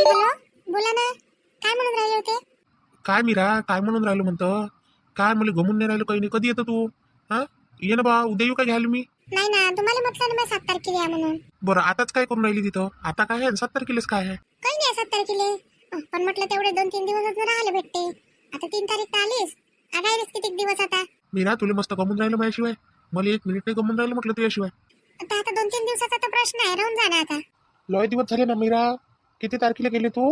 Hello, बोला ना. काय म्हणून राहिले होते? काय मीरा, काय म्हणून राहिलो म्हणतं? काय मला गमून नाही राहिलो काही नाही. कधी येतो तू? हा, ये ना बा, उद्या येऊ का घ्यायला मी? नाही ना, तुम्हाला म्हटलं ना मी 7 तारखेला या म्हणून. बरं, आताच काय करून राहिली तिथं? आता काय आहे? 7 तारखेलाच काय आहे? काही नाही 7 तारखेला. पण म्हटलं तेवढे 2-3 दिवसच राहिले भेटते. आता 3 तारीख तर आलीस. राहिलेच किती दिवस आता? मीरा, तुला मस्त गमून राहिलं माझ्याशिवाय. मला 1 मिनिट नाही गमून राहिलं म्हटलं तुझ्याशिवाय. आता 2-3 दिवसाचा तर प्रश्न आहे, राहून जाणार आता. लय दिवस झाले ना मीरा. किती तारखेला गेली तू?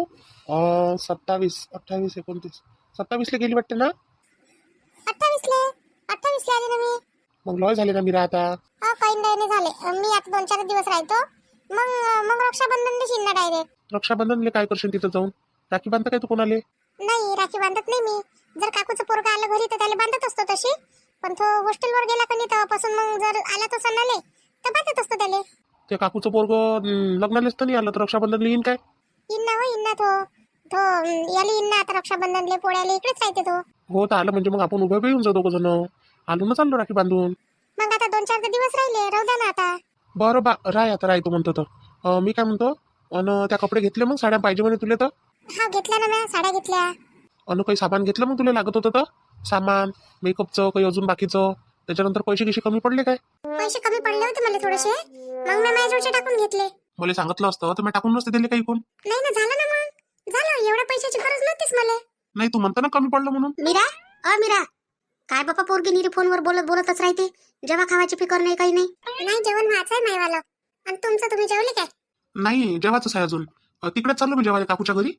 27, 28, 29, 27ला गेली वाटते ना? 28 ला आले ना मी. मग लय झाले ना मीरा आता. काही नाही झाले. मी आता 2-4 दिवस राहतो. मग मग रक्षाबंधन दिवशी ना डायरेक्ट. रक्षाबंधनले काय करशील तिथं जाऊन? राखी बांधता काय तू कोणाले? नाही, राखी बांधत नाही मी. जर काकूचं पोरगा आलं घरी तर त्याला बांधत असतो तशी. पण तो हॉस्टेलवर गेला का नाही तेव्हापासून मग जर आला तो सणाले तर बांधत असतो त्याला. ते काकूचं पोरग लग्नालाच तर नाही आलं तर रक्षाबंधनला येईन काय? इन्ना तो तो याला इन्ना आता रक्षाबंधनले पोळ्याला इकडेच राहते तो. हो, तर आलं म्हणजे मग आपण उभं येऊन जाऊ दोघं जण. आलो ना, चाललो राखी बांधून. मग आता 2-4 दिवस राहिले, राहू द्या ना आता. बरं बा, आता राहतो म्हणतो तर. मी काय म्हणतो, अन त्या कपडे घेतले मग? साड्या पाहिजे म्हणे तुला तर. हा, घेतल्या ना मी साड्या घेतल्या. अन काही सामान घेतलं मग तुला लागत होतं तर? सामान मेकअपचं काही अजून बाकीचं. त्याच्यानंतर पैसे गिसे कमी पडले काय? पैसे कमी पडले होते मला थोडेसे. मग मी माझ्याजवळचे टाकून घेतले. मला सांगितलं असतं तर मी टाकून नसते दिले काही कोण. नाही ना, झालं ना मग. झालं, एवढ्या पैशाची गरज नव्हतीच मला. नाही, तू म्हणतो ना कमी पडलं म्हणून. मीरा काय बापा, पोरगी निरी फोनवर बोलतच राहते. जेव्हा खावायची फिकर नाही, काही नाही जेवण व्हायचं आहे मायवाला. आणि तुमचं तुम्ही जेवले काय? नाही, जेवायचंच आहे अजून. तिकडेच चाललो मी जेवायला काकूच्या घरी.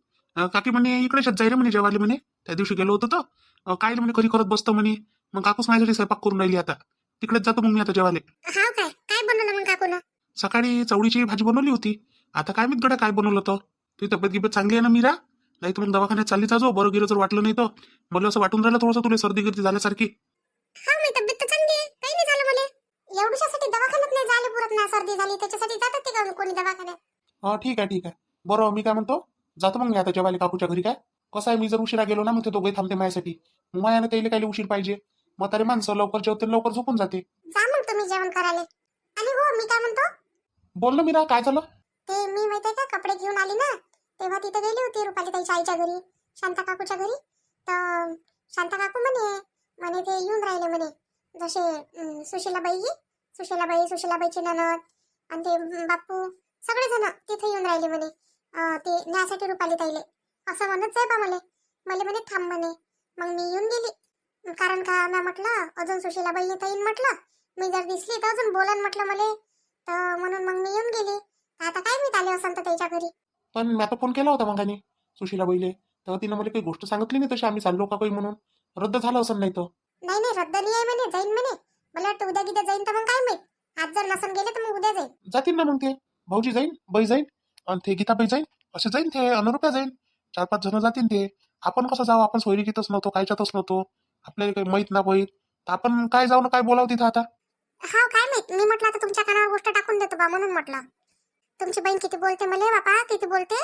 काकी म्हणे इकडेच जाईल म्हणे जेवायला म्हणे. त्या दिवशी गेलो होतो तर काय म्हणे घरी करत बसतो म्हणे. मग काकूच माझ्यासाठी स्वयंपाक करून राहिली आता. तिकडेच जातो मग मी आता जेवायला. हाव काय? काय बनवलं मग काकूनं? सकाळी चवळीची भाजी बनवली होती. आता काय माहित गड्या काय बनवलं होतं. तुझी तब्येत गिब्येत चांगली आहे ना मीरा? नाही तर मग दवाखान्यात चालली जाजो. बरं गेलं जर वाटलं नाही तर. मला असं वाटून राहिलं थोडंसं तुला सर्दी गिर्दी झाल्यासारखी. हा, मी तब्येत तर चांगली आहे, काही नाही झालं मला. एवढ्यासाठी दवाखान्यात नाही झाले पुरत ना, सर्दी झाली त्याच्यासाठी जातात ते का कोणी दवाखान्यात? ठीक आहे, ठीक आहे. बरं, मी काय म्हणतो, जातो मग मी आता जेवायला काकूच्या घरी. काय कसं आहे, मी जर उशिरा गेलो ना मग ते दोघे थांबते माझ्यासाठी. मग मायानं त्याला काही उशीर पाहिजे. म्हातारे माणसं लवकर जेवते लवकर झोपून जाते. जा मग तुम्ही जेवण करायला. आणि हो, मी काय म्हणतो, बोल ना मीरा, काय झालं? ते मी माहितीये का कपडे घेऊन आली ना, तेव्हा तिथे गेली होती रुपाली ताईच्या आईच्या घरी, शांता काकूच्या घरी. तर शांता काकू म्हणे म्हणे ते येऊन राहिले म्हणे, जसे सुशीलाबाईची ननद आणि ते बापू सगळेजण तिथे येऊन राहिले म्हणे. ते न्यासाठी रुपाली ताईले असं म्हणत जाय बा मला. मला म्हणे थांब म्हणे. मग मी येऊन गेली. कारण का मी म्हटलं अजून सुशीलाबाई येता येईन म्हटलं. मी जर दिसली तर अजून बोलन म्हटलं मला. तर म्हणून मग मी येऊन गेली. आता काय मी आले असं तर त्याच्या घरी. पण मी आता फोन केला होता मग सुशीला बहिले. तर तिनं मला काही गोष्ट सांगितली नाही तशी आम्ही चाललो का काही म्हणून. रद्द झालं असं नाही तर. नाही रद्द नाही आहे म्हणे, जाईन म्हणे. मला वाटतं उद्या गिद्या जाईन तर मग काय माहित. आज जर नसन गेले तर मग उद्या जाईन. जातील ना मग ते. भाऊजी जाईन, बाई जाईन आणि ते गीताबाई जाईन. असे जाईन ते अनुरूपा जाईन. 4-5 जण जातील ते. आपण कसं जाऊ, आपण सोयरीकीतच नव्हतो, कायच्यातच नव्हतो. आपल्याला काही माहित ना माहित तर आपण काय जाऊ ना काय बोलावं तिथं आता. हा, काय माहित. मी म्हटलं आता तुमच्या कानावर गोष्ट टाकून देतो बा, म्हणून म्हटलं. तुमची बहीण किती बोलते मला बापा, किती बोलते.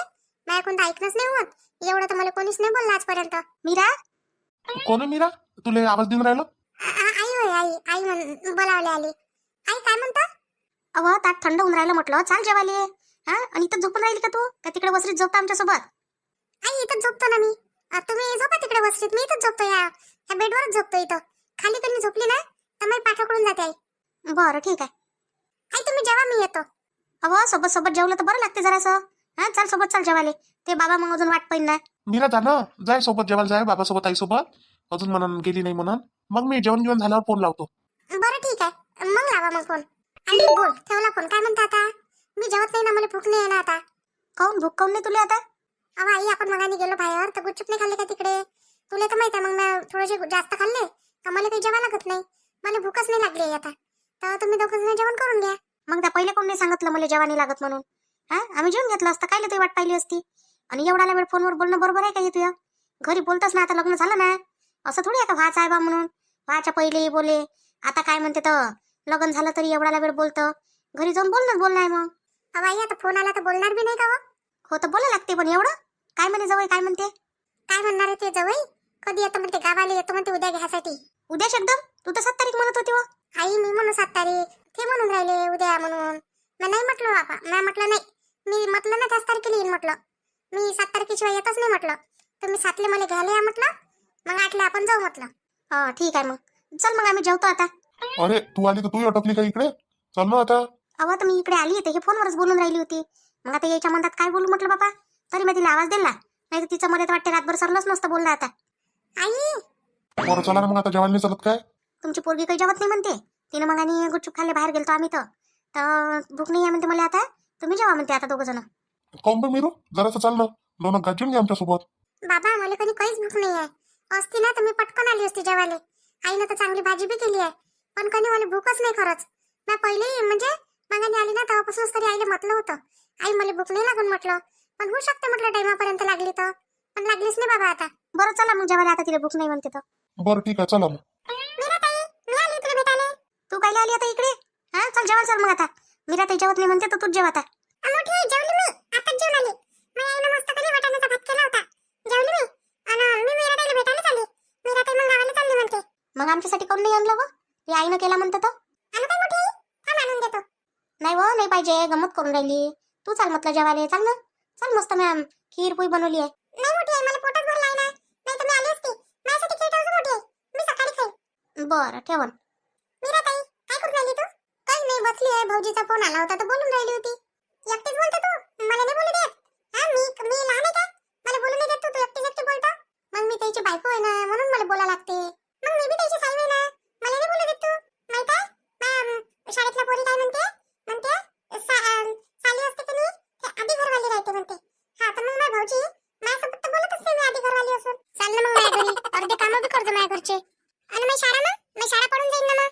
माझ्याकडून तर ऐकणंच नाही होत. एवढं तर मला कोणीच नाही बोललं आजपर्यंत. मीरा, कोण आहे मीरा? तुला आवाज देऊन राहिलो. आई होय, आई बोलावले आली. आई काय म्हणता? अहो, ताट थंड होऊन राहिलं म्हटलं, चाल जेवायला. हा, आणि इथं झोपून राहिली का तू? का तिकडे वसरीत झोपता आमच्या सोबत? आई, इथंच झोपतो ना मी. तुम्ही झोपा तिकडे वसरीत, मी इथंच झोपतो. या बेडवरच झोपतो इथं. खाली कधी झोपली ना तर मी पाठाकडून जाते. आई बरं, ठीक आहे. आई तुम्ही जेवा, मी येतो. अहो, सोबत जेवलं तर बरं लागते जरासं. हा, चाल सोबत, चाल जेवायला. ते बाबा मग अजून वाट पाहिजे ना. मीरा जा ना, जाय सोबत जेवायला जाय बाबासोबत आईसोबत. अजून म्हणून गेली नाही म्हणून. मग मी जेवण झाल्यावर फोन लावतो. बरं, ठीक आहे. मग लावा मग फोन. आणि बोल, ठेवला फोन. काय म्हणता आता? मी जेवत नाही ना, मला भूक नाही आहे ना आता. काऊन भूक काऊन नाही तुला आता? अहो आई, आपण मगाने गेलो बाहेर तर गुपचूप नाही खाल्ले का तिकडे? तुला तर माहिती आहे, मग मी थोडेसे जास्त खाल्ले का मला काही जेवा लागत नाही. मला भूकच नाही लागली आता. तर तुम्ही दोघं जण जेवण करून घ्या. मग त्या पहिले कोण नाही सांगितलं मला जेवा नाही लागत म्हणून? हा, आम्ही जेवून घेतलं असतं. कायले तुझी वाट पाहिली असती? आणि एवढा वेळ फोनवर बोलणं बरोबर आहे का हे तुझं? घरी बोलतच ना, आता लग्न झालं ना. असं थोडी आहे का व्हायचं आहे बा म्हणून व्हायच्या पहिले बोले. आता काय म्हणते तर लग्न झालं तरी एवढा वेळ बोलतं. घरी जाऊन बोलणं आहे मग. अहो आई, आता फोन आला तर बोलणार बी नाही का? हो, तर बोला लागते. पण एवढं काय म्हणे जवळ? काय म्हणते? काय म्हणणार आहे ते जवळ? कधी येतं म्हणते? गावाला येतो म्हणते उद्या घ्यासाठी. उद्या एकदम? तू तर 7 तारीख म्हणत होती व. आई, मी म्हणू 7 तारीख, ते म्हणून राहिले उद्या म्हणून. मी नाही म्हटलं बाबा, मी म्हटलं नाही. मी म्हटलं ना 10 तारखेला येईन म्हटलं. मी 7 तारखेशिवाय येतच नाही म्हटलं. तुम्ही 7ले मला घ्यायला या म्हटलं, मग 8ला आपण जाऊ म्हटलं. ठीक आहे मग. चल मग आम्ही जेवतो आता. अरे तू आली तर तू अटकली का इकडे? चल ना आता. अहो तर मी इकडे आली होते, हे फोनवरच बोलून राहिली होती. मग आता याच्या मनात काय बोलू म्हटलं बाबा. तरी मी तिला आवाज दिला, नाही तर तिचं मध्ये वाटते रातभर सरलंच नसतं बोलला आता. आई बरं चला ना मग आता जेवायला नाही चालत काय? तुमची पोरगी काही जेवत नाही म्हणते. तिनं मग आणि गुपचूप खाल्ले बाहेर गेलतो आम्ही तर भूक नाही आहे म्हणते मला आता. तुम्ही जेवा म्हणते आता दोघं जण. काऊन बे मीरू जरासं चाल ना, दोन गाजून घे आमच्यासोबत. बाबा मला कधी काहीच भूक नाही आहे. असती ना तर मी पटकन आली असती जेवायला. आईनं तर चांगली भाजी बी केली आहे, पण कधी मला भूकच नाही खरंच. मी पहिले म्हणजे मागाने आली ना तेव्हापासूनच तरी आईला म्हटलं होतं, आई मला भूक नाही लागून म्हटलं. पण होऊ शकते म्हटलं टाइमापर्यंत लागली तर, पण लागलीच नाही बाबा आता. बरं चला मग जेवायला, आता तिला भूक नाही म्हणते तर. बरं ठीक आहे चला मग. मीराताई, मी आली तुला भेटायला. तू काय आली आता इकडे? हा चल जेवायला चल मग आता. मीराताई जेवत नाही म्हणते तर तूच जेव आता. मोठी जेवली मी, आताच जेवून आली. मी आईनं मस्त कधी वाटाण्याचा भात केला होता. जेवली मी. आणि मी मीराताईला भेटायला चालली. मीराताई मग गावाला चालली म्हणते. मग आमच्यासाठी कोण नाही आणलं गं? ती आईनं केला म्हणते तर. आणू काय मोठी? थांब आणून देतो. नाही हो नाही पाहिजे, गंमत करून राहिली. तू चाल म्हटलं जेवायला. चाल ना चल. मस्त मॅम खीर पोळी बनवली आहे. नाही मोठी आहे, मला पोटात भरला आहे ना. नाही तर मी आली असती. माझ्यासाठी खीर ठेवतो मोठी आहे, मी सकाळी खाईन. बरं ठेवून. मीराताई काय करून राहिली तू? काही नाही बसली आहे. भाऊजीचा फोन आला होता तर बोलून राहिली होती. एकटीच बोलतो तू? मला नाही बोलू देत? हा मी लहान आहे का? मला बोलू नाही देत तू एकटीच एकटी बोलतो? मग मी त्याची बायको आहे ना, म्हणून मला बोला लागते. मग मी बी त्याची साईन आहे ना, मला नाही बोलू देत तू? माहित आहे शाळेतल्या पोरी काय म्हणते? साली असते की नाही ते आधी घरवाली राहते म्हणते. हा तर मग माझा भाऊजी माझ्यासोबत तर बोलतच नाही मी आधी घरवाली असून. चाल ना मग माझ्या घरी, अर्धे कामं बी करतो माझ्या घरचे. आणि मी शाळा पडून जाईन ना मग.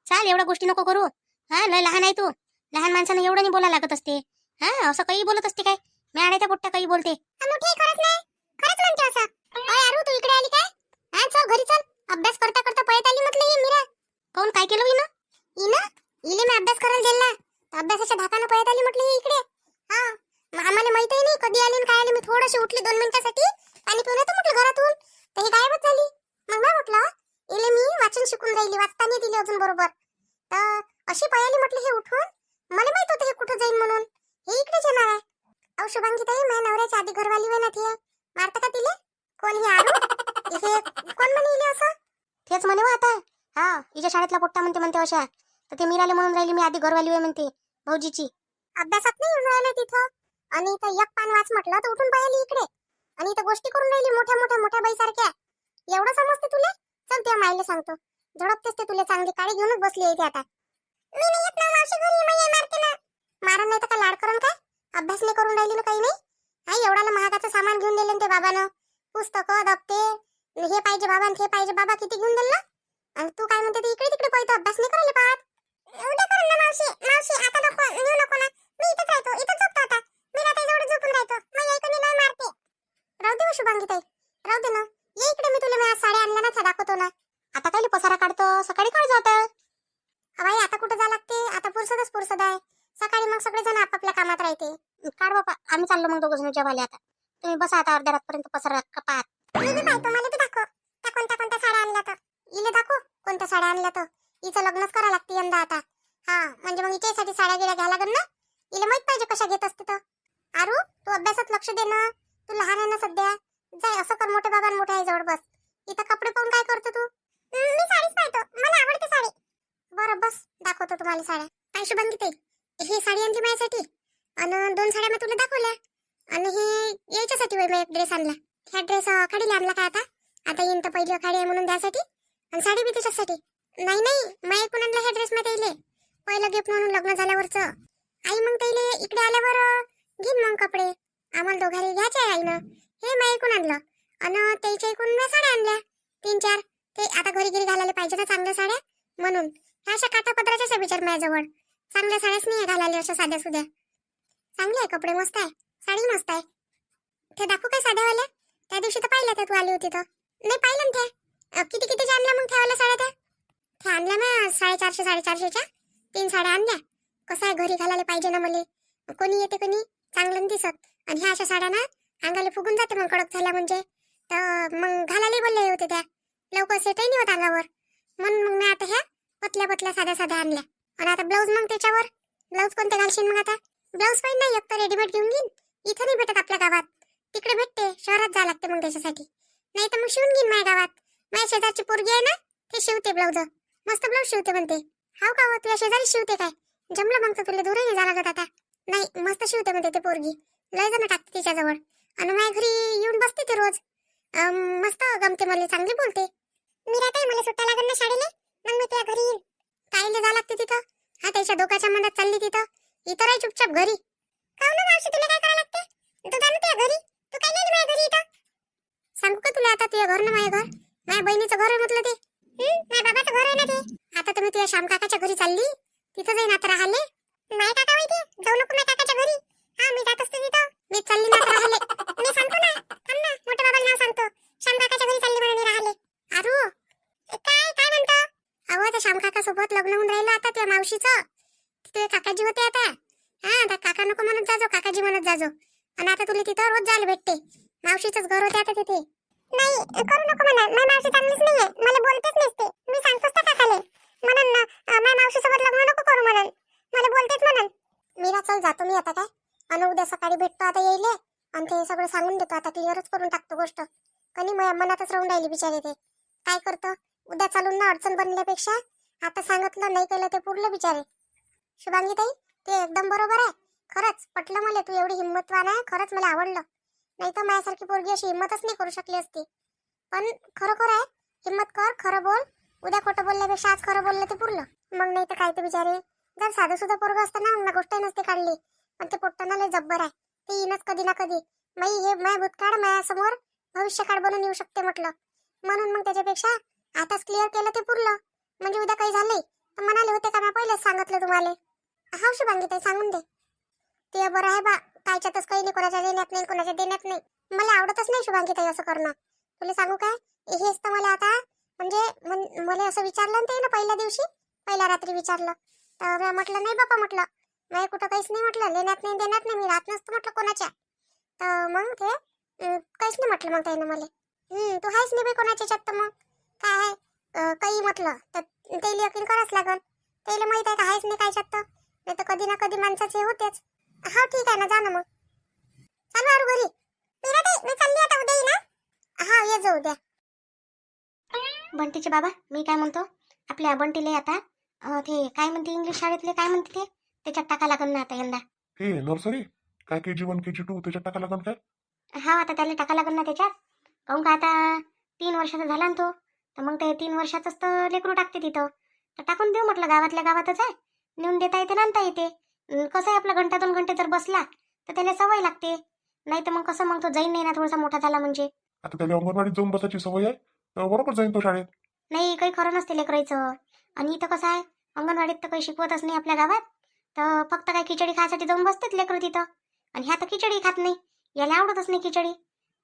चाल एवढ्या गोष्टी नको करू. हा लय लहान आहे तू. लहान माणसानं एवढं नाही बोलायला लागत असते. हा असं काही बोलत असते काय? मी आणायच्या पोट्ट्या काही बोलते. मोठी खरंच नाही, खरंच म्हणते असं. अरे अरू तू इकडे आली काय? हा चल घरी चल. अभ्यास करता करता पळत आली म्हटलं ही मीरा. कोण काय केलं हिनं? इले मी अभ्यास करायला दिला, अभ्यासाच्या धाकानं पळत आली म्हटलं ही इकडे. हा आम्हाला माहितही नाही कधी आली आणि काय आली. मी थोडीशी उठली 2 मिनिटासाठी, पाणी पिऊन येतो म्हटलं घरातून, तर ही गायबच झाली. मग मी म्हटलं इले मी वाचन शिकून राहिली, वाचता नाही दिली अजून बरोबर. तर अशी पळाली म्हटलं हे उठून. मला माहित होतं हे कुठं जाईन म्हणून. हे इकडेच येणार आहे. अहो शुभांगीताई माझ्या नवऱ्याच्या आधी घरवाली होय ना ती. मारता का तिले? कोण हे आरू? हे कोण म्हणे असं? तेच म्हणे आता. हा हिच्या शाळेतला पोट्टा म्हणते अशा. तर ते मीराले म्हणून राहिली मी आधी घरवाली होय म्हणते भाऊजीची. अभ्यासात नाही येऊन राहिलं तिथं. आणि इथं एक पान वाच म्हटलं तर उठून पळाली इकडे. आणि इथं गोष्टी करून राहिली मोठ्या बाई सारख्या. एवढं समजते तुले? चल त्या माईला सांगतो. झडपतेस ते तुले चांगली काळी घेऊनच बसली आहे ती आता. मी नाही येत ना मावशी घरी, मी मारते ना. मारण नाही तर काय लाड करून काय? अभ्यास नाही करून राहिली ना काही नाही. हा एवढाला महागाचं सामान घेऊन दिले ते बाबानं. पुस्तकं दप्ते हे पाहिजे बाबा आणि ते पाहिजे बाबा, किती घेऊन दिलं. आणि तू काय म्हणते इकडे तिकडे पळतो, अभ्यास नाही करायला पाहत. उद्या करून ना मावशी आता नको नेऊ नको ना. मी इथंच राहतो, इथंच झोपतो आता. मी रात्री जवळ झोपून राहतो. मग ऐकून लय मारते. राहू दे शुभांगीताई, राहू दे ना. ये इकडे, मी तुला माझ्या साड्या आणल्या ना त्या दाखवतो ना. आता काय पसारा काढतो, सकाळी काढ जाता. बाई आता कुठं जा लागते, आता पुरसद आहे. सकाळी मग सगळेजण आपापल्या कामात राहते. काढ बापा, आम्ही चाललो मग दोघं जण जेवायला आता. तुम्ही बसा आता अर्ध्या रातपर्यंत पसारा कपात. मी बी पाहतो, मला बी दाखव त्या कोणत्या साड्या आणल्या तर. इले दाखव कोणत्या साड्या आणल्या तर. हिचं लग्नच करा लागते यंदा आता. हा म्हणजे मग हिच्यासाठी साड्या गिड्या घ्यायला लागेल ना. इले माहित पाहिजे कशा घेत असते तर. आरू तू अभ्यासात लक्ष दे ना, तू लहान आहे ना सध्या. जाय असं कर, मोठे बाबा मोठे आई जवळ बस. इथं कपडे पाहून काय करतो तू? मी साडीच पाहतो, मला आवडते साडी. बरं बस दाखवतो तुम्हाला साड्या. काय शुभांगीताई, ही साडी आणली माझ्यासाठी आणि 2 साड्या मी तुला दाखवल्या. आणि हे याच्यासाठी मी एक ड्रेस आणला. ह्या ड्रेस खाडीला आणला का आता येईन तर पहिली खाडी आहे म्हणून द्यासाठी. आणि साडी बी त्याच्यासाठी. नाही मी ऐकून आणला ह्या ड्रेस मध्ये येईल पहिलं गिफ्ट म्हणून लग्न झाल्यावरच. आई मग त्याला इकडे आल्यावर घेईन मग कपडे. आम्हाला दोघांनी घ्यायचे आहे आईनं. हे मी ऐकून आणलं आणि त्याच्या ऐकून मी साड्या आणल्या 3-4. ते आता घरी घालायला पाहिजे ना चांगल्या साड्या, म्हणून ह्या अशा काठापदराच्या विचार माझ्याजवळ. चांगल्या साड्याच नाही घालायला, अशा साध्या सुध्या. चांगले आहे कपडे, मस्त आहे, साडी मस्त आहे. ते दाखवू काय साध्यावाल्या? त्या दिवशी तर पाहिल्या त्या, तू आली होती तर. नाही पाहिलं ना त्या. किती आणल्या मग त्यावाल्या साड्या? त्या आणल्या ना 450-450च्या 3 साड्या आणल्या. कसं आहे घरी घालायला पाहिजे ना मला. कोणी येते कोणी चांगलं दिसत. आणि ह्या अशा साड्या ना अंगाला फुगून जाते मग कडक झाल्या म्हणजे. तर मग घालायला बोलले होते त्या, लवकर सेटही नाही होत अंगावर. म्हणून मग मी आता ह्या पतल्या साध्या आणल्या. आणि आता ब्लाऊज मग त्याच्यावर. ब्लाऊज कोणते घालशील मग आता? ब्लाऊज पाहिजे नाही, एक तर रेडीमेड घेऊन घेईन. इथं नाही भेटत आपल्या गावात. तिकडे भेटते, शहरात जावं लागते मग त्याच्यासाठी. नाही तर मग शिवून घेईन माझ्या गावात. माझ्या शेजारची पोरगी आहे ना, ते शिवते ब्लाऊज, मस्त ब्लाऊज शिवते म्हणते. हाव का हो, तुझ्या शेजारी शिवते काय? जमलं मग तर तुला दूरही जा लागत आता. नाही, मस्त शिवते म्हणते ते पोरगी, लय जण टाकते तिच्याजवळ. आणि माझ्या घरी येऊन बसते ते रोज. मस्त गमते मला, चांगली बोलते. मी राहते, मला सुट्ट्या लागत ना शाळेला, मग मी त्या घरी येईन. कायले जा लागते तिथं? हा, त्याच्या डोकाच्या मनात चालली तिथं. इतर आहे चुपचाप घरी. काहून ना मावशी, तुला काय करायला लागते? तू जा ना तुझ्या घरी. तू काय नाही माझ्या घरी इथं. सांगू का तुला आता, तुझ्या घर ना माझ्या घर, माझ्या बहिणीचं घर आहे म्हटलं ते. माझ्या बाबाचं घर आहे ना ते. आता तुम्ही तुझ्या श्याम काकाच्या घरी चालली, तिथं जाईन आता राहिले. नाही काका माहिती, जाऊ नको माझ्या काकाच्या घरी. हा, मी जात असते तिथं, मी चालली ना आता राहिले. मी सांगतो ना, थांब ना, मोठ्या बाबाला नाव सांगतो. श्याम काकाच्या घरी चालली म्हणून मी राहिले. आरू, काय काय म्हणतो? अहो, त्या श्याम काका सोबत लग्न होऊन राहिलं आता त्या मावशीचं. ते काकाजी होते आता. हा, आता काका नको म्हणत जाजो, काकाजी म्हणत जाजो. आणि आता तुला तिथं रोज जायला भेटते. मावशीचंच घर होते आता तिथे. नाही, करू नको म्हणा, माझी मावशी चांगलीच नाहीये, मला बोलतेच नसते. मी सांगतोच त्या काकाले म्हणून माझ्या मावशी सोबत लग्न नको करू म्हणून, मला बोलतेच म्हणून. मीरा, चल जातो मी आता काय. आणि उद्या सकाळी भेटतो आता येईल, आणि ते सगळं सांगून देतो आता, क्लिअरच करून टाकतो गोष्ट. कधी माझ्या मनातच राहून राहिली बिचारे ते. काय करतो, उद्या चालून ना अडचण बनल्यापेक्षा आता सांगितलं नाही केलं ते पुरलं बिचारे. शुभांगी ताई, ते एकदम बरोबर आहे. खरंच पटलं मला, तू एवढी हिंमतवान आहे, खरंच मला आवडलं. नाही तर माझ्यासारखी पोरगी अशी हिंमतच नाही करू शकली असती. पण खरोखर आहे, हिंमत कर, खरं बोल. उद्या खोटं बोलल्यापेक्षा आज खरं बोललं ते पुरलं. मग नाही तर काय ते बिचारे, जर साधं सुद्धा पोरग असतं ना, मग गोष्ट नसते काढली. पण ते पोट्टाना लय जब्बर आहे, ते येईनच कधी ना कधी. हे माय भूतकाळ माझ्यासमोर भविष्यकाळ बनून येऊ शकते म्हटलं. म्हणून मग त्याच्यापेक्षा आताच क्लिअर केलं ते पुरलं. म्हणजे उद्या काही झालंय तर म्हणाले होते का, मी पहिलेच सांगितलं तुम्हाला. हा शुभांगी ताई, सांगून दे. ते बरं आहे बा, कायच्यातच काही नाही, कोणाच्या देण्यात नाही, कोणाच्या देण्यात नाही. मला आवडतच नाही शुभांगी ताई असं करणं. तुला सांगू काय, हेच तर मला आता म्हणजे मला असं विचारलं ना ते ना पहिल्या दिवशी, पहिल्या रात्री विचारलं तर मी म्हटलं नाही बापा, म्हटलं नाही कुठं काहीच नाही, म्हटलं लेण्यात नाही देण्यात नाही, मी राहत नसतं म्हटलं कोणाच्या. तर मग ते काहीच नाही म्हटलं मग त्यानं मला. तू आहेस नाही बाई कोणाच्या याच्यात, तर मग काय आहे, काही म्हटलं तर त्याला यकीन करावंच लागल. त्याला माहित आहे का आहेच नाही कायच्यात, तर नाही तर कधी ना कधी माणसाचे होतेच. हा ठीक आहे ना, जा ना मग. चालू आरू घरी. मी चालली आता, उद्या ये ना. हा, ये जाऊ द्या. बंटीचे बाबा, मी काय म्हणतो, आपल्या बंटीले आता ते काय म्हणते इंग्लिश शाळेतले काय म्हणते ते, त्याच्यात टाका लागन ना आता यंदा. हे नर्सरी काय, KG1 KG2 त्याच्यात टाका लागन काय? हा, आता त्याला टाका लागन ना त्याच्यात. काहून का आता 3 वर्षाचा झाला ना तो, तर मग ते 3 वर्षाचंच तर लेकरू टाकते तिथं. तर टाकून देऊ म्हटलं, गावातल्या गावातच आहे, नेऊन देता येते ना आणता येते. कसं आहे, आपला घंटा 2 घंटे जर बसला तर त्याला सवय लागते. नाही तर मग कसं, मग तो जाईन नाही ना थोडासा मोठा झाला म्हणजे. आता त्याला अंगणवाडीत जाऊन बसायची सवय आहे, तर बरोबर जाईन तो शाळेत. नाही, काही खरं नसते लेकरायचं. आणि इथं कसं आहे, अंगणवाडीत तर काही शिकवतच नाही आपल्या गावात. तर फक्त काय खिचडी खायसाठी जाऊन बसतात लेकरं तिथं. आणि ह्या तर खिचडी खात नाही, याला आवडतच नाही खिचडी.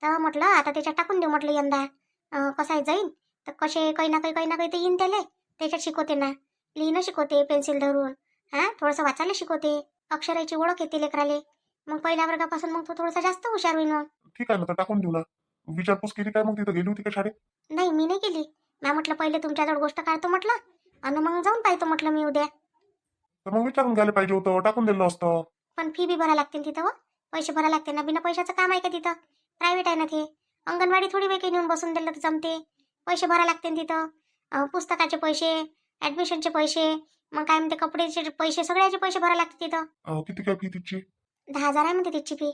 तर म्हटलं आता त्याच्यात टाकून देऊ म्हटलं यंदा. कसं आहे, जाईन तर कसे काही ना काही ते येईन त्याला. त्याच्यात शिकवते ना, लिहिणं शिकवते पेन्सिल धरून, थोडंसं वाचायला शिकवते, अक्षराची ओळख येते लेकराले. मग पहिल्या वर्गापासून मग तो थोडासा जास्त हुशार होईल मग. ठीक आहे ना, तर टाकून देऊ ना. विचारपूस केली काय मग, तिथं गेली होती का शाळेत? नाही, मी नाही केली. मी म्हटलं पहिले तुमच्याजवळ गोष्ट काढतो म्हटलं, आणि मग जाऊन पाहतो म्हटलं मी उद्या. तर मग विचारून घ्यायला पाहिजे होतं, टाकून दिलं असतं. पण फी बी भरा लागतील तिथं, व पैसे भरा लागते ना. बिना पैशाचं काम आहे का तिथं? प्रायव्हेट आहे ना ते. अंगणवाडी थोडी वेळ काही नेऊन बसून दिलं तर जमते. पैसे भरा लागते तिथं. पुस्तकाचे पैसे, ऍडमिशनचे पैसे, मग काय म्हणते कपड्याचे पैसे, सगळ्याचे पैसे भरा लागते तिथं. किती काय फी तिची? 10,000 आहे म्हणते तिची फी.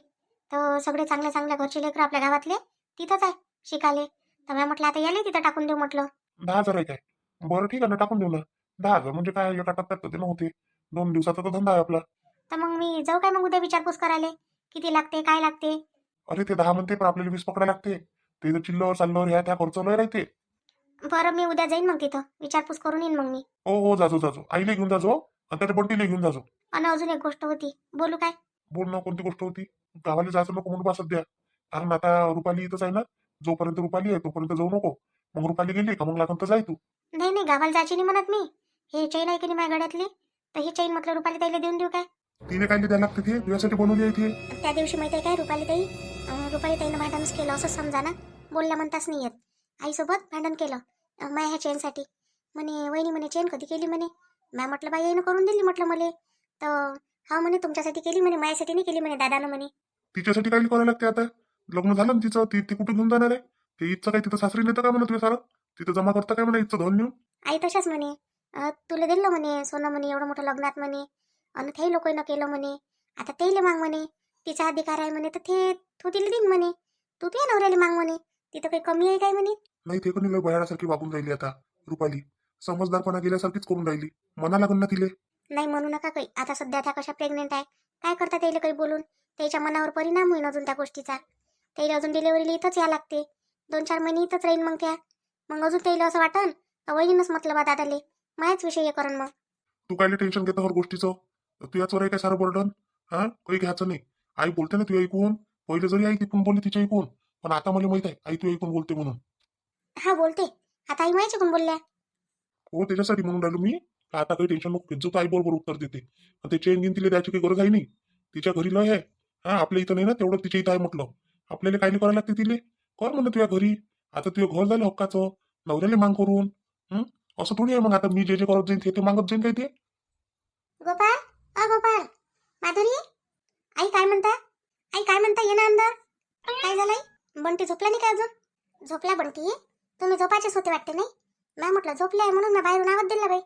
तर सगळे चांगल्या चांगल्या घरचे लेकरं आपल्या गावातले तिथंच आहे शिकाले. तर मी म्हटलं आता याले तिथं टाकून देऊ म्हटलं. 10,000 आहे काय? बरं ठीक आहे ना, टाकून देऊ ना. 10,000 म्हणजे काय, एका टप्प्यात तर ते नव्हते. 2 दिवसाचा तर धंदा आहे आपला. तर मग मी जाऊ काय मग उद्या विचारपूस करायला, किती लागते काय लागते. अरे ते 10 म्हणते, पण आपल्याला 20 पकडायला लागते. ते जर चिल्लर चालल्यावर ह्या त्या खर्च लय राहते. बरं, मी उद्या जाईन मग तिथं विचारपूस करून येईन मग मी. हो जाजो. आईला घेऊन जाजो आणि त्याच्या बंटीला घेऊन जाजो. आणि अजून एक गोष्ट होती, बोलू काय? बोल ना, कोणती गोष्ट होती? गावाला जायचं नको म्हणून बा सध्या. कारण आता रुपाली इथंच आहे ना. जोपर्यंत रुपाली आहे तोपर्यंत जाऊ नको. मग रुपाली गेली का मग लागून तर जाय तू. नाही, गावाला जायची नाही म्हणत मी. हे चैन आहे की नाही माझ्या गड्यातली, तर ही चैन म्हटलं रुपाली ताईला देऊन देऊ काय? तिने काय द्यायला लागते, ते तुझ्यासाठी बनवली आहे ती. त्या दिवशी माहिती आहे काय, रुपाली ताईनं भांडणच केलं असं समजा ना. बोलल्या म्हणताच नाही येत. आईसोबत भांडण केलं माया ह्या चेनसाठी. म्हणे वहिनी म्हणे चेन कधी केली म्हणे. मॅ म्हटलं बाई आईनं करून दिली म्हटलं मला. तर हा म्हणे तुमच्यासाठी केली म्हणे, माझ्यासाठी नाही केली म्हणे दादानं म्हणे. तिच्यासाठी काय करायला लागते आता? लग्न झालं ना तिचं, ती ती कुठे घेऊन जाणार आहे? ते इथचं काय तिथं सासरी नेतं का म्हणा तुझ्या सारं? तिथं जमा करता काय म्हणा इथचं धन नेऊन? आई तशाच म्हणे, तुला दिलं म्हणे सोनं म्हणे एवढं मोठं लग्नात म्हणे, आणि ते लोकांना केलं म्हणे, आता तेले माग म्हणे, तिचा अधिकार आहे म्हणे, तर ते तू तिला देईन म्हणे, तू तुझ्या नवऱ्याला माग म्हणे, तिथं काही कमी आहे काय म्हणे. नाही ते कोणी लय बयाडासारखी वागून राहिली आता रुपाली. समजदारपणा गेल्यासारखीच करून राहिली. मना लागन ना तिले. नाही म्हणू नका काही, आता सध्या त्या कशा प्रेग्नेंट आहे, काय करता त्याला काही बोलून, त्याच्या मनावर परिणाम होईल अजून त्या गोष्टीचा. त्याला अजून डिलिव्हरीला इथंच या लागते, 2-4 महिने इथंच राहीन मग त्या. मग अजून त्याला असं वाटन का वहिनीनंच म्हटलं बा दादाले, मायाच विषय हे करण मग. तू कायले टेन्शन घेतो हर गोष्टीचं? तू याचवर आहे काय सारं बर्डन? हा, काही घ्यायचं नाही. आई बोलते ना तू ऐकून. पहिले जरी आई तिकून बोलली तिच्या ऐकून, पण आता मला माहित आहे आई तू ऐकून बोलते म्हणून. हा बोलते, आता आई माहिती कोण बोलल्या. हो त्याच्यासाठी म्हणून राहिलो मी. का आता काही टेन्शन नको घेत, आई बरोबर उत्तर देते. आणि ते चेन गिन तिला द्यायची काही गरज आहे नाही. तिच्या घरी लय आहे. हा, आपल्या इथं नाही ना तेवढं तिच्या इथं आहे म्हटलं. आपल्याला काय करायला लागते तिले? कर म्हणलं तुझ्या घरी. आता तुझं घर झालं हक्काचं, नवऱ्याला मांग करून. असं थोडी आहे मग आता मी जे जे करत जाईन ते मागत जाईन काय ते. गोपाळ, गोपाळ, माधुरी, आई काय म्हणता, आई काय म्हणता, ये ना अंदर. काय झालंय, बंटी झोपला नाही का अजून? झोपला बंटी, तुम्ही झोपायचेच होते वाटते नाही. मी म्हटलं झोपले आहे म्हणून मी बाहेरून आवाज दिला बाई.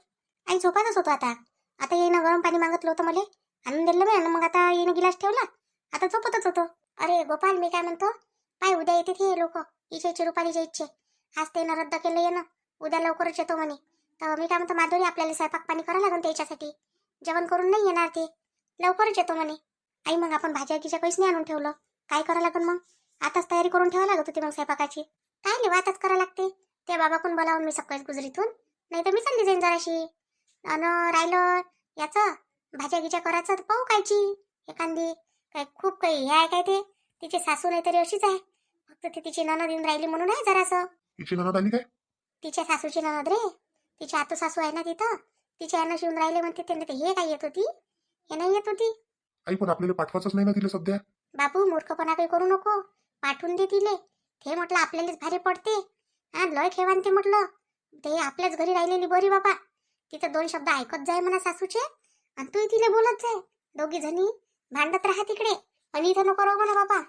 आई झोपातच होतो आता. आता येईनं गरम पाणी मागितलं होतं मला, आणून दिलं बाई, मग आता येईनं गिलास ठेवला, आता झोपतच होतो. अरे गोपाल मी काय म्हणतो, पाय उद्या येते ते लोक, इच्छेची रुपालीच्या इच्छे, आज त्यानं रद्द केलं येणं, उद्या लवकरच येतो म्हणे. तर मी काय म्हणतो माधुरी, आपल्याला स्वयंपाक पाणी करावं लागेल त्याच्यासाठी, जेवण करून नाही येणार ते, लवकरच येतो म्हणे. आई मग आपण भाज्या गिच्या काहीच नाही आणून ठेवलं, काय करावं लागेल मग? आताच तयारी करून ठेवा लागत होती मग स्वयंपाकाची. काय लिवा आताच करावं लागते, त्या बाबाकडून बोलावून मी सकाळीच गुजरीतून, नाही तर मी चालली जाईन जराशी. अन राहिलं याचं भाज्या गिच्या करायचं तर पाहू कायची एखादी, काय खूप काही हे आहे काय ते, तिची सासू नाही तरी अशीच आहे, फक्त ती तिची ननद येऊन राहिली म्हणून आहे जरासं. तिची ननद आली काय? तिच्या सासूची ननद रे, तिची आतू सासू आहे ना तिथं, तिच्या यानं शिवून राहिले म्हणते, त्यांना ते हे काय येत होती, हे नाही येत होती. आई पण आपल्याला पाठवायचंच नाही ना तिला सध्या. बाबू मूर्खपणा काही करू नको, पाठवून दे तिले. ते म्हटलं आपल्यालाच भारी पडते, हा लय ठेवान ते म्हटलं, ते आपल्याच घरी राहिलेली बरी बाबा. तिथं 2 शब्द ऐकत जाय म्हणा सासूचे, आणि तू तिले बोलत जाय, दोघी जणी भांडत राहा तिकडे, आणि इथं नको राहू म्हणा बाबा.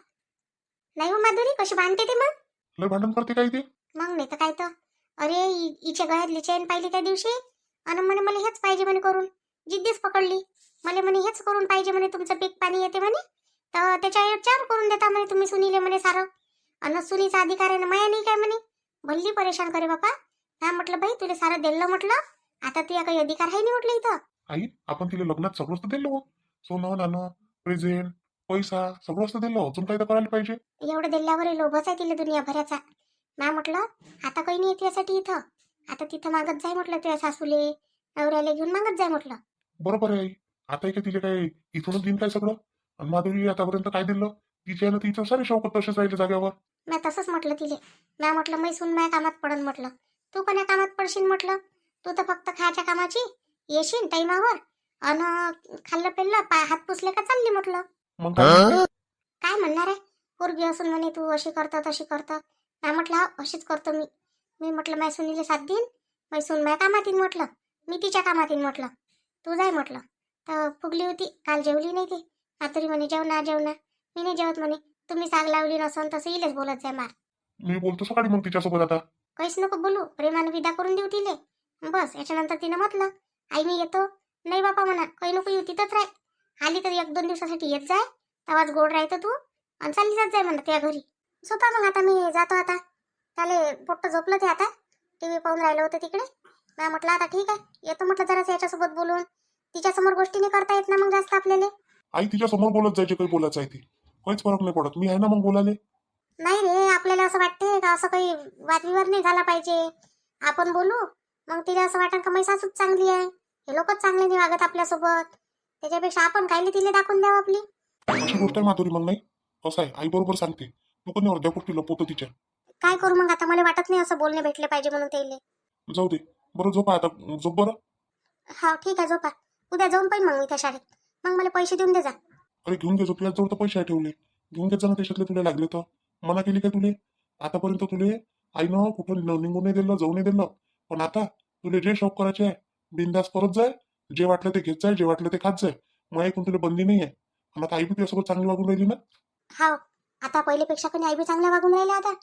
नाही हो माधुरी, कशी भांडते ते मग. लय भांडण करते काय ते? मग नाही तर काय तर, अरे हिच्या गळ्यातली चेन पाहिली त्या दिवशी, आणि म्हणे मला हेच पाहिजे म्हणे करून, जिद्दीच पकडली, मला म्हणे हेच करून पाहिजे म्हणे, तुमचं पीक पाणी येते म्हणे, तर त्याच्या चार करून देता म्हणे तुम्ही सुनीले म्हणे सारं, अन सुनीचा अधिकार आहे ना माया नाही काय म्हणे, भल्ली परेशान करे बापा. हा म्हटलं बाई तुला सारं दिलं म्हटलं, आता तुझ्या काही अधिकार आहे नाही म्हटलं इथं. आई आपण तिला लग्नात सगळंच तर दिलं. सोनं नाणं प्रेझेंट पैसा सगळंच तर दिलं, अजून काय तर करायला पाहिजे. एवढं दिल्यावर लोभच आहे तिला दुनियाभराचा. मॅ म्हटलं आता काही नाही यासाठी इथं, आता तिथं मागत जाय म्हटलं तुझ्या सासूले, नवऱ्याला घेऊन मागत जाय म्हटलं. बरोबर आहे आई. आता काय तिला काय इथूनच देईन काय सगळं? आणि माधुरी आतापर्यंत काय दिलं तिच्या ना, तिचं सारे शौकत तसेच राहिले जाग्यावर. मी तसंच म्हटलं तिले, मी म्हटलं मैसून माझ्या कामात पडन म्हटलं, तू कोण्या कामात पडशील म्हटलं, तू तर फक्त खायच्या कामाची येशील टाइमावर, अन खाल्लं पेल्लं पाय हात पुसले का चालली म्हटलं. मग काय? काय म्हणणार आहे, पोरगी असून म्हणे तू अशी करतं तशी करतं. मी म्हटलं हा अशीच करतो मी. मी म्हटलं माझ्या सुनीले साथ देईन, मैसून माझ्या कामात येईन म्हटलं, मी तिच्या कामात येईन म्हटलं, तू जाय म्हटलं. तर फुगली होती काल, जेवली नाही ती मातुरी म्हणे जेवणा जेवणा, मी नाही जेवत म्हणे, तुम्ही साग लावली नसन तसं इलेच बोलत जाय मार. मी बोलतो सकाळी मग तिच्यासोबत आता. काहीच नको बोलू, प्रेमानं विदा करून देऊ तिले बस. याच्यानंतर तिनं म्हटलं आई मी येतो, नाही बापा म्हणा काही नको येऊ, तिथंच राह, आली तर 1-2 दिवसासाठी येत जाय, तेव्हाच गोड राहतं तू, आणि चालली जात जाय म्हणा त्या घरी. झोपा मग आता मी जातो. आता त्याले पोट्ट झोपलं ते, आता टीव्ही पाहून राहिलं होतं तिकडे. मी म्हटलं आता ठीक आहे येतो म्हटलं जरासं याच्यासोबत बोलून, तिच्यासमोर गोष्टी नाही करता येत ना मग जास्त आपल्याला. आई तिच्या समोर बोलत जायचे काही बोलायचं आहे ते, काहीच फरक नाही पडत, मी आहे ना मग बोलायले. नाही रे, आपल्याला असं वाटते का असं काही वादविवाद नाही झाला पाहिजे, आपण बोलू, मग तिला असं वाटेल का माझी सासूच चांगली आहे, हे लोकच चांगले नाही वागत आपल्यासोबत, त्याच्यापेक्षा आपण कायले तिला दाखवून द्यावं आपली. अशी गोष्ट आहे माधुरी, मग नाही असं आहे आई बरोबर सांगते, तू कोणी अर्ध्या गोष्टी लपवतो तिच्या. काय करू मग आता, मला वाटत नाही असं बोलणे भेटले पाहिजे म्हणून त्याला. जाऊ दे बरं, झोपा आता, झोप बरं. हा ठीक आहे झोपा, उद्या जाऊन पाहिजे मग मी त्या शाळेत, मग मला पैसे देऊन दे जा. अरे घेऊन घे, झोपल्या जवळ तर पैसे आहे ठेवले, घेऊन घेत जा ना, त्याच्यातले तुला लागले तर. मना केली काय तुले? आतापर्यंत तुले आईनं कुठं निघून नाही दिलं, जाऊ नाही दिलं, पण आता तुले जे शौक करायचे आहे बिंदास करत जाय, जे वाटलं ते घेत जाय, जे वाटलं ते खात जाय, मग ऐकून तुला बंदी नाही आहे. आणि आता आई बी तुझ्यासोबत चांगली वागून राहिली ना. हाव, आता पहिलेपेक्षा कधी आई बी चांगल्या वागून राहिल्या आता.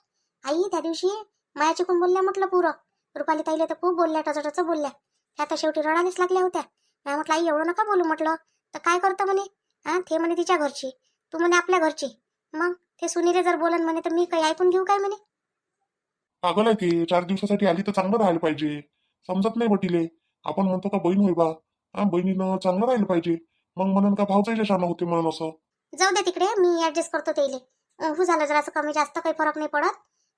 आई त्या दिवशी मायाची कोण बोलल्या म्हटलं पुरं. रुपाली ताईला तर खूप बोलल्या, टचटच बोलल्या. त्या तर शेवटी रडायलाच लागल्या होत्या. नाही म्हटलं आई एवढं नका बोलू म्हटलं. तर काय करतं म्हणे, हा ते म्हणे तिच्या घरची, तू म्हणे आपल्या घरची. मग ते सुनीले जर बोलन म्हणे तर मी काही ऐकून घेऊ काय म्हणे. पागल आहे ते. 4 दिवसासाठी आली तर चांगलं राहायला पाहिजे. समजत नाही बटीले. आपण म्हणतो का बहीण होय बा, हा बहिणीनं चांगलं राहिलं पाहिजे. मग म्हणून का भावचाईच्या शाणं होते म्हणून असं. जाऊ दे तिकडे, मी ऍडजस्ट करतो तेले. हो झालं जरा असं कमी जास्त काही फरक नाही पडत.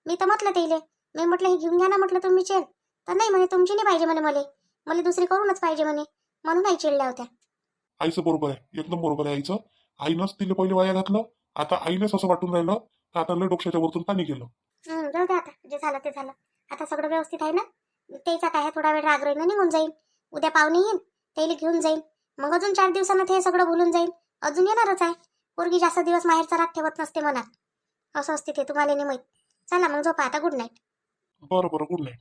मी तर म्हटलं तेले, मी म्हटलं हे घेऊन घ्या ना म्हटलं तुम्ही चेन. तर नाही म्हणे तुमची नाही पाहिजे म्हणे, मला दुसरी करूनच पाहिजे म्हणे. म्हणून आई चिडल्या होत्या. आईचं बरोबर आहे, एकदम बरोबर आहे आईचं. आईनंच तिला पहिले वाया घातलं. आता आईलाच असं वाटून राहिलं का आता लय डोक्याच्या वरतून पाणी गेलं. जाऊ दे आता, जे झालं ते झालं. आता सगळं व्यवस्थित आहे ना. त्याचा काय आहे, थोडा वेळ राग राहील निघून जाईल. उद्या पाहुणे येईन, त्याला घेऊन जाईन. मग अजून 4 दिवसांना ते सगळं भुलून जाईल. अजून येणारच आहे. पोरगी जास्त दिवस माहेरचा राग ठेवत नसते मनात. असं असते ते, तुम्हाला नाही माहित. चला मग झोपा आता, गुड नाईट. बरं बरं, गुड नाईट.